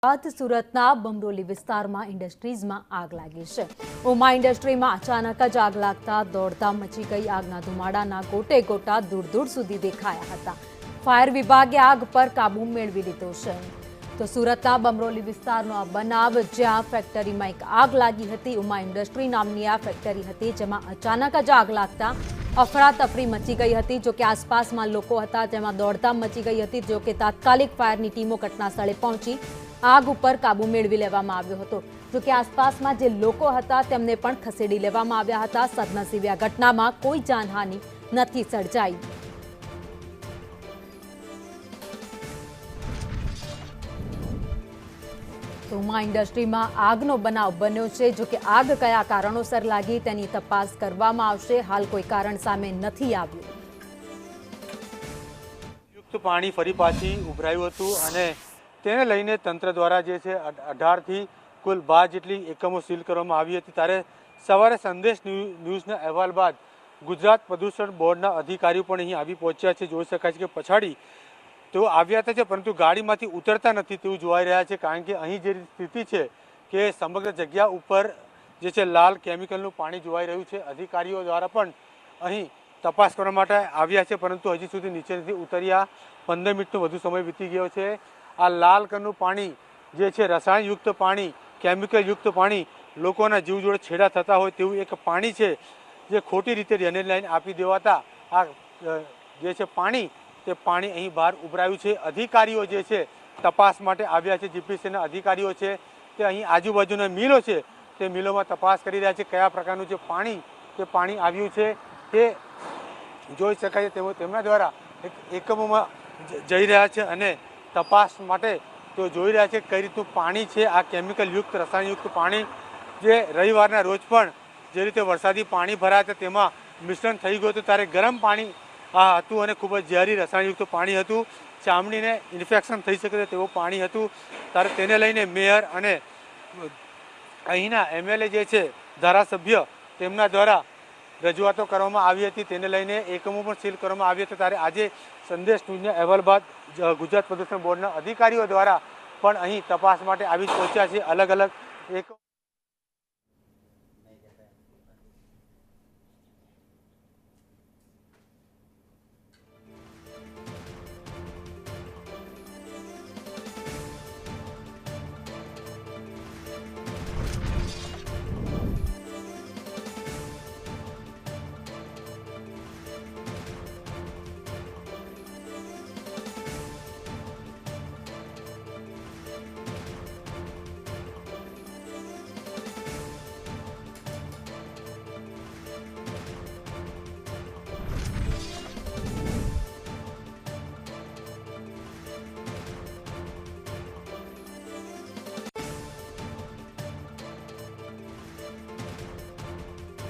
બાદ સુરતના બમરોલી વિસ્તારમાં ઇન્ડસ્ટ્રીઝમાં આગ લાગી છે। ઉમા ઇન્ડસ્ટ્રીમાં અચાનક જ આગ લાગતા દોડધામ મચી ગઈ। આગના ધુમાડાના ગોટે ગોટા દૂર દૂર સુધી દેખાયા હતા। ફાયર વિભાગે આગ પર કાબુ મેળવી લીધો છે। તો સુરતના બમરોલી વિસ્તારનો આ બનાવ, જ્યાં ફેક્ટરીમાં એક આગ લાગી હતી। ઉમા ઇન્ડસ્ટ્રી નામની આ ફેક્ટરી હતી, જેમાં અચાનક જ આગ લાગતા અફરાતફરી મચી ગઈ હતી। જો કે આસપાસમાં લોકો હતા, જેમાં દોડધામ મચી ગઈ હતી। જો કે તાત્કાલિક ફાયરની ટીમો ઘટના સ્થળે પહોંચી આગ ઉપર કાબુ મેળવી લેવામાં આવ્યો હતો। જો કે આસપાસમાં જે લોકો હતા તેમને પણ ખસેડી લેવામાં આવ્યા હતા। સદનસીબે આ ઘટનામાં કોઈ જાનહાનિ નથી સર્જાઈ। તો ઉમા ઇન્ડસ્ટ્રીમાં આગનો બનાવ બન્યો છે। જો કે આગ કયા કારણોસર લાગી તેની તપાસ કરવામાં આવશે। હાલ કોઈ કારણ સામે નથી આવ્યું। યુક્ત પાણી ફરી પાછી ઉભરાયું હતું અને તેને લઈને તંત્ર દ્વારા જે છે 18થી કુલ 12 જેટલી એકમો સીલ કરવામાં આવી હતી। ત્યારે સવારે સંદેશ ન્યૂઝના અહેવાલ બાદ ગુજરાત પ્રદૂષણ બોર્ડના અધિકારીઓ પણ અહીં આવી પહોંચ્યા છે। જોઈ શકાય છે કે પછાડી તેઓ આવ્યા હતા, પરંતુ ગાડીમાંથી ઉતરતા નથી તેવું જોવાઈ રહ્યા છે। કારણ કે અહીં જે સ્થિતિ છે કે સમગ્ર જગ્યા ઉપર જે છે લાલ કેમિકલનું પાણી જોવાઈ રહ્યું છે। અધિકારીઓ દ્વારા પણ અહીં તપાસ કરવા માટે આવ્યા છે, પરંતુ હજી સુધી નીચે નથી ઉતર્યા। 15 મિનિટનો વધુ સમય વીતી ગયો છે। આ લાલ કલરનું પાણી જે છે રસાયણયુક્ત પાણી, કેમિકલયુક્ત પાણી, લોકોના જીવ જોડે છેડા થતા હોય તેવું એક પાણી છે, જે ખોટી રીતે ડ્રેનેજ લાઈન આપી દેવાતા આ જે છે પાણી તે પાણી અહીં બહાર ઉભરાયું છે। અધિકારીઓ જે છે તપાસ માટે આવ્યા છે। જીપીસીના અધિકારીઓ છે તે અહીં આજુબાજુના મિલો છે તે મિલોમાં તપાસ કરી રહ્યા છે। કયા પ્રકારનું જે પાણી આવ્યું છે તે જોઈ શકાય છે। તેમના દ્વારા એકમોમાં જઈ રહ્યા છે અને તપાસ માટે તેઓ જોઈ રહ્યા છે કઈ રીતનું પાણી છે આ કેમિકલયુક્ત, રસાયણયુક્ત પાણી, જે રવિવારના રોજ પણ જે રીતે વરસાદી પાણી ભરાયા હતા તેમાં મિશ્રણ થઈ ગયું હતું। ત્યારે ગરમ પાણી આ હતું અને ખૂબ જ ઝેરી રસાયણયુક્ત પાણી હતું। ચામડીને ઇન્ફેક્શન થઈ શકે તેવું પાણી હતું। ત્યારે તેને લઈને મેયર અને અહીંના એમએલએ જે છે ધારાસભ્ય, તેમના દ્વારા રજૂઆતો કરવામાં આવી હતી। તેને લઈને એકમો પણ સીલ કરવામાં આવ્યા હતા। ત્યારે આજે સંદેશ ન્યૂઝના અહેવાલ બાદ ગુજરાત પ્રદૂષણ બોર્ડના અધિકારીઓ દ્વારા પણ અહીં તપાસ માટે આવી પહોંચ્યા છે। અલગ અલગ એકમો